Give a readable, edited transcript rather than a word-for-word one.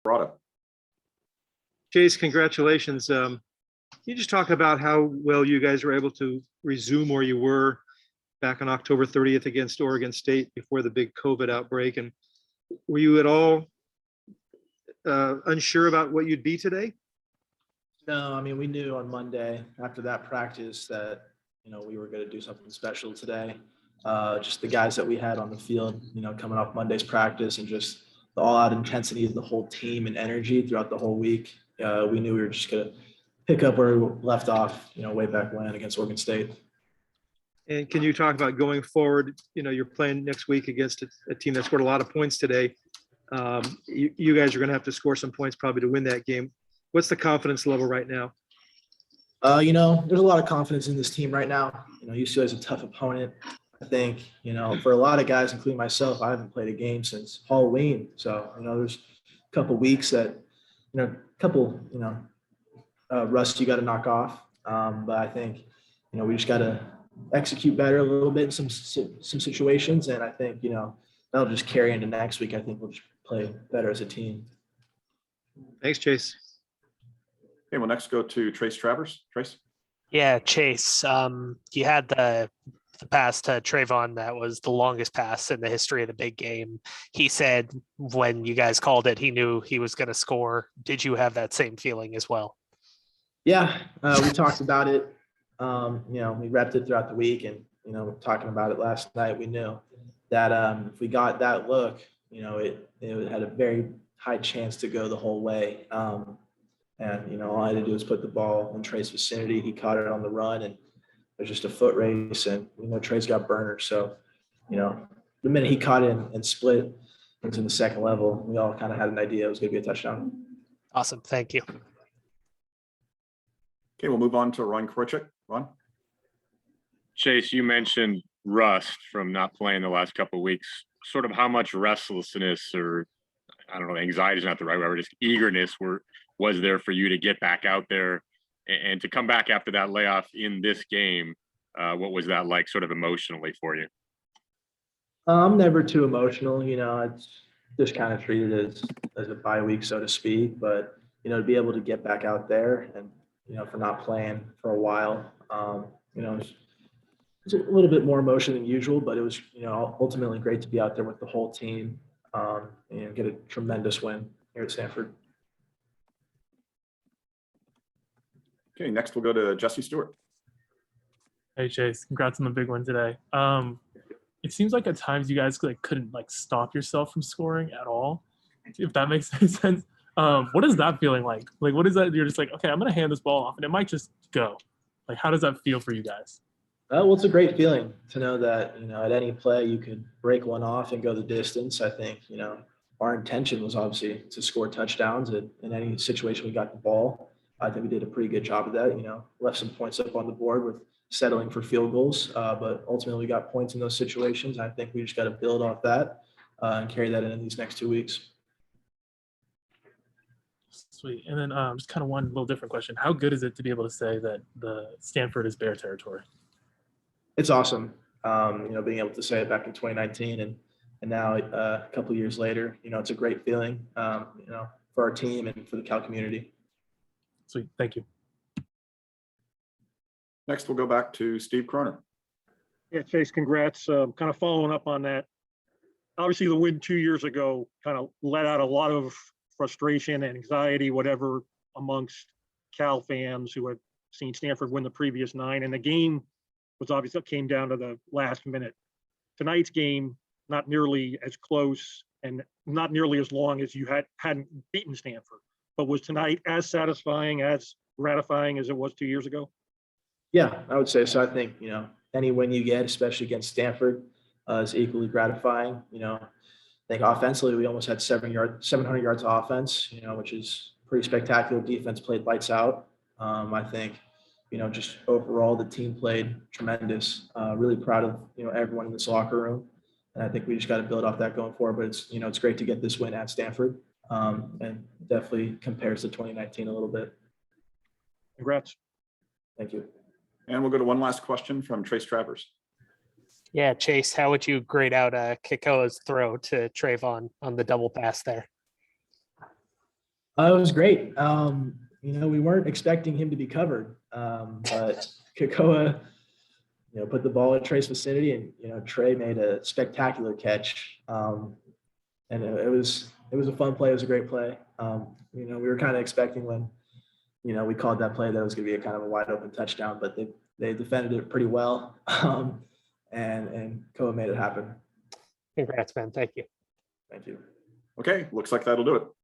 Brada. Chase, congratulations. Can you just talk about how well you guys were able to resume where you were back on October 30th against Oregon State before the big COVID outbreak? And were you at all unsure about what you'd be today? No, I mean, we knew on Monday after that practice that, we were going to do something special today. Just the guys that we had on the field, coming off Monday's practice and just the all-out intensity of the whole team and energy throughout the whole week. We knew we were just going to pick up where we left off, way back when against Oregon State. And can you talk about going forward? You're playing next week against a team that scored a lot of points today. You guys are going to have to score some points probably to win that game. What's the confidence level right now? There's a lot of confidence in this team right now. UCLA is a tough opponent. I think, for a lot of guys, including myself, I haven't played a game since Halloween. So, there's a couple weeks that, rust you got to knock off. But I think, we just got to execute better a little bit in some situations. And I think, that'll just carry into next week. I think we'll just play better as a team. Thanks, Chase. Okay, we'll next go to Trace Travers. Trace. Yeah, Chase. You had the pass to Trayvon that was the longest pass in the history of the big game. He said when you guys called it, he knew he was going to score. Did you have that same feeling as well? Yeah, we talked about it. We repped it throughout the week, and talking about it last night, we knew that if we got that look, it had a very high chance to go the whole way. And, all I had to do was put the ball in Trey's vicinity. He caught it on the run, and there's just a foot race, and, Trey's got burners. So, the minute he caught it and split into the second level, we all kind of had an idea it was going to be a touchdown. Awesome. Thank you. Okay, we'll move on to Ron Korchik. Ron? Chase, you mentioned rust from not playing the last couple of weeks. Sort of how much restlessness or, I don't know, anxiety is not the right word, just eagerness was there for you to get back out there and to come back after that layoff in this game? What was that like sort of emotionally for you? I'm never too emotional. It's just kind of treated as a bye week, so to speak. But, to be able to get back out there and, for not playing for a while, it's a little bit more emotion than usual, but it was, ultimately great to be out there with the whole team and get a tremendous win here at Stanford. Okay, next we'll go to Jesse Stewart. Hey Chase, congrats on the big one today. It seems like at times you guys couldn't stop yourself from scoring at all, if that makes any sense. What is that feeling like? What is that? You're just okay, I'm gonna hand this ball off and it might just go. How does that feel for you guys? Well, it's a great feeling to know that, at any play you could break one off and go the distance. I think, our intention was obviously to score touchdowns in any situation we got the ball. I think we did a pretty good job of that, left some points up on the board with settling for field goals. But ultimately we got points in those situations. I think we just got to build off that and carry that in these next 2 weeks. Sweet. And then just kind of one little different question. How good is it to be able to say that the Stanford is Bear territory? It's awesome. Being able to say it back in 2019 and now a couple of years later, it's a great feeling, for our team and for the Cal community. Sweet. Thank you. Next, we'll go back to Steve Croner. Yeah, Chase, congrats. Kind of following up on that. Obviously, the win 2 years ago kind of let out a lot of frustration and anxiety, whatever, amongst Cal fans who had seen Stanford win the previous 9. And the game was obviously came down to the last minute. Tonight's game, not nearly as close and not nearly as long as you hadn't beaten Stanford. But was tonight as satisfying, as gratifying as it was 2 years ago? Yeah, I would say so. I think, any win you get, especially against Stanford, is equally gratifying. I think offensively, we almost had 700 yards of offense, which is pretty spectacular. Defense played lights out. I think, just overall, the team played tremendous. Really proud of, everyone in this locker room. And I think we just got to build off that going forward. But it's, it's great to get this win at Stanford. And definitely compares to 2019 a little bit. Congrats. Thank you. And we'll go to one last question from Trace Travers. Yeah, Chase, how would you grade out Kikoa's throw to Trayvon on the double pass there? It was great. We weren't expecting him to be covered, but Kakoa, put the ball in Trey's vicinity, and Trey made a spectacular catch. And it was a fun play. It was a great play. We were kind of expecting when, we called that play that it was going to be a kind of a wide open touchdown, but they defended it pretty well. And Koa made it happen. Congrats, man. Thank you. Thank you. Okay, looks like that'll do it.